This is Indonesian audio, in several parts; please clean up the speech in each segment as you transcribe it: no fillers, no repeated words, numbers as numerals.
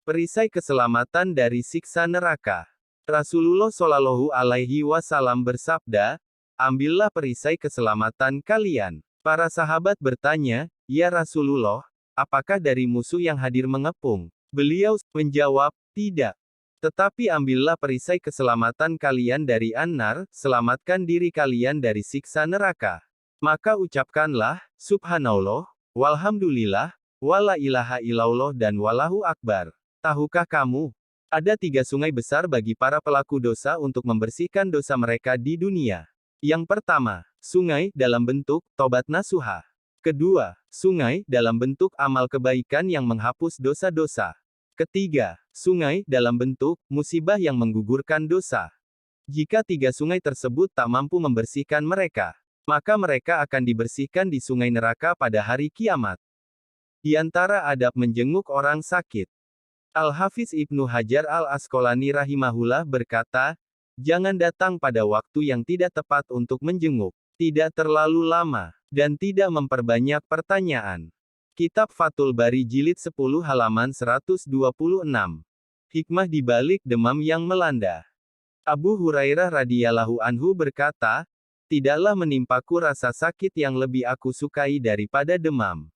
Perisai keselamatan dari siksa neraka. Rasulullah Shallallahu Alaihi Wasallam bersabda, ambillah perisai keselamatan kalian. Para sahabat bertanya, ya Rasulullah, apakah dari musuh yang hadir mengepung? Beliau menjawab, tidak. Tetapi ambillah perisai keselamatan kalian dari an-nar, selamatkan diri kalian dari siksa neraka. Maka ucapkanlah, subhanallah, walhamdulillah, wala ilaha illallah dan wallahu akbar. Tahukah kamu? Ada 3 sungai besar bagi para pelaku dosa untuk membersihkan dosa mereka di dunia. Yang pertama, sungai dalam bentuk tobat nasuha. Kedua, sungai dalam bentuk amal kebaikan yang menghapus dosa-dosa. Ketiga, sungai dalam bentuk musibah yang menggugurkan dosa. Jika 3 sungai tersebut tak mampu membersihkan mereka, maka mereka akan dibersihkan di sungai neraka pada hari kiamat. Di antara adab menjenguk orang sakit. Al-Hafiz Ibnu Hajar Al-Asqalani rahimahullah berkata, jangan datang pada waktu yang tidak tepat untuk menjenguk, tidak terlalu lama, dan tidak memperbanyak pertanyaan. Kitab Fathul Bari Jilid 10 halaman 126. Hikmah di balik demam yang melanda. Abu Hurairah radhiyallahu anhu berkata, tidaklah menimpaku rasa sakit yang lebih aku sukai daripada demam.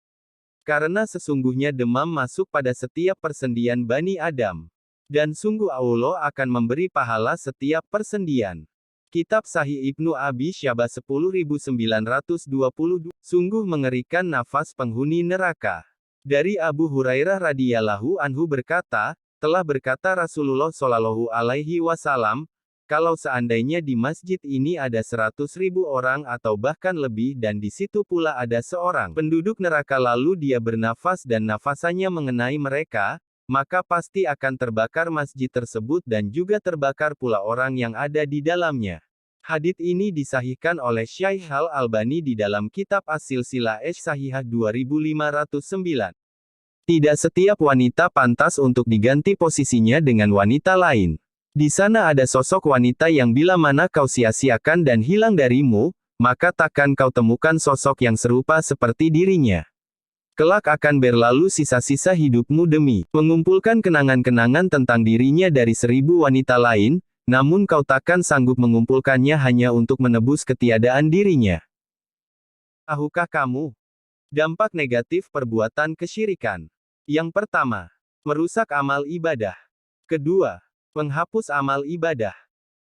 Karena sesungguhnya demam masuk pada setiap persendian Bani Adam. Dan sungguh Allah akan memberi pahala setiap persendian. Kitab Sahih Ibnu Abi Syabah 10922. Sungguh mengerikan nafas penghuni neraka. Dari Abu Hurairah radhiyallahu anhu berkata, telah berkata Rasulullah Shallallahu Alaihi Wasallam, kalau seandainya di masjid ini ada 100.000 orang atau bahkan lebih dan di situ pula ada seorang penduduk neraka lalu dia bernafas dan nafasannya mengenai mereka, maka pasti akan terbakar masjid tersebut dan juga terbakar pula orang yang ada di dalamnya. Hadits ini disahihkan oleh Syaikh Al-Albani di dalam kitab As-Silsilah Ash-Shahihah 2509. Tidak setiap wanita pantas untuk diganti posisinya dengan wanita lain. Di sana ada sosok wanita yang bila mana kau sia-siakan dan hilang darimu, maka takkan kau temukan sosok yang serupa seperti dirinya. Kelak akan berlalu sisa-sisa hidupmu demi mengumpulkan kenangan-kenangan tentang dirinya dari 1000 wanita lain, namun kau takkan sanggup mengumpulkannya hanya untuk menebus ketiadaan dirinya. Tahukah kamu? Dampak negatif perbuatan kesyirikan. Yang pertama, merusak amal ibadah. Kedua, menghapus amal ibadah.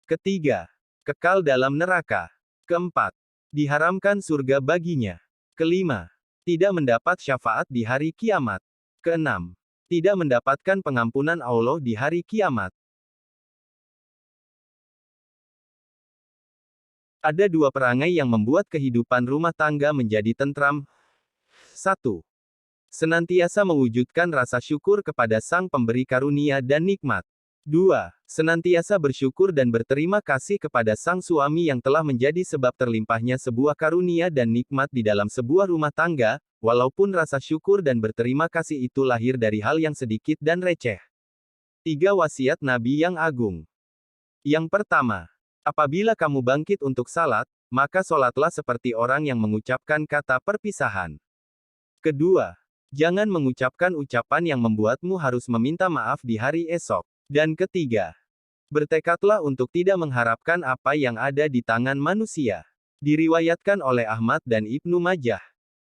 Ketiga, kekal dalam neraka. Keempat, diharamkan surga baginya. Kelima, tidak mendapat syafaat di hari kiamat. Keenam, tidak mendapatkan pengampunan Allah di hari kiamat. Ada 2 perangai yang membuat kehidupan rumah tangga menjadi tentram. 1. Senantiasa mewujudkan rasa syukur kepada Sang Pemberi karunia dan nikmat. 2. Senantiasa bersyukur dan berterima kasih kepada sang suami yang telah menjadi sebab terlimpahnya sebuah karunia dan nikmat di dalam sebuah rumah tangga, walaupun rasa syukur dan berterima kasih itu lahir dari hal yang sedikit dan receh. 3 wasiat Nabi yang agung. Yang pertama, apabila kamu bangkit untuk salat, maka solatlah seperti orang yang mengucapkan kata perpisahan. Kedua, jangan mengucapkan ucapan yang membuatmu harus meminta maaf di hari esok. Dan ketiga, bertekadlah untuk tidak mengharapkan apa yang ada di tangan manusia. Diriwayatkan oleh Ahmad dan Ibnu Majah.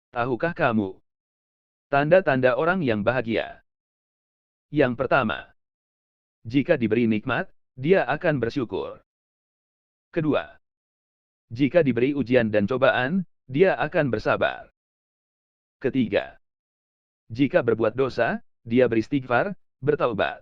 Tahukah kamu tanda-tanda orang yang bahagia? Yang pertama, jika diberi nikmat, dia akan bersyukur. Kedua, jika diberi ujian dan cobaan, dia akan bersabar. Ketiga, jika berbuat dosa, dia beristighfar, bertaubat.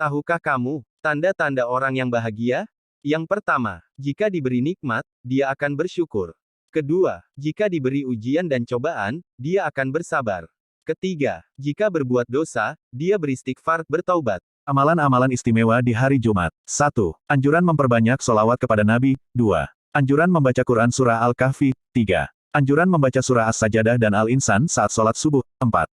Tahukah kamu tanda-tanda orang yang bahagia? Yang pertama, jika diberi nikmat, dia akan bersyukur. Kedua, jika diberi ujian dan cobaan, dia akan bersabar. Ketiga, jika berbuat dosa, dia beristighfar, bertaubat. Amalan-amalan istimewa di hari Jumat. 1. Anjuran memperbanyak sholawat kepada Nabi. 2. Anjuran membaca Quran Surah Al-Kahfi. 3. Anjuran membaca Surah As-Sajadah dan Al-Insan saat sholat subuh. 4.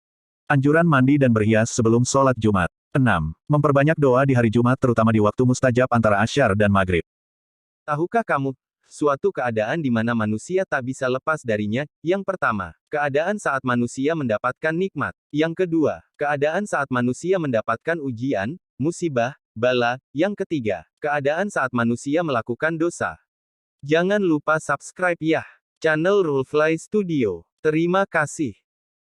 Anjuran mandi dan berhias sebelum sholat Jumat. 6. Memperbanyak doa di hari Jumat terutama di waktu mustajab antara Asyar dan Maghrib. Tahukah kamu suatu keadaan di mana manusia tak bisa lepas darinya. Yang pertama, keadaan saat manusia mendapatkan nikmat. Yang kedua, keadaan saat manusia mendapatkan ujian, musibah, bala. Yang ketiga, keadaan saat manusia melakukan dosa. Jangan lupa subscribe ya, channel Rollfly Studio. Terima kasih.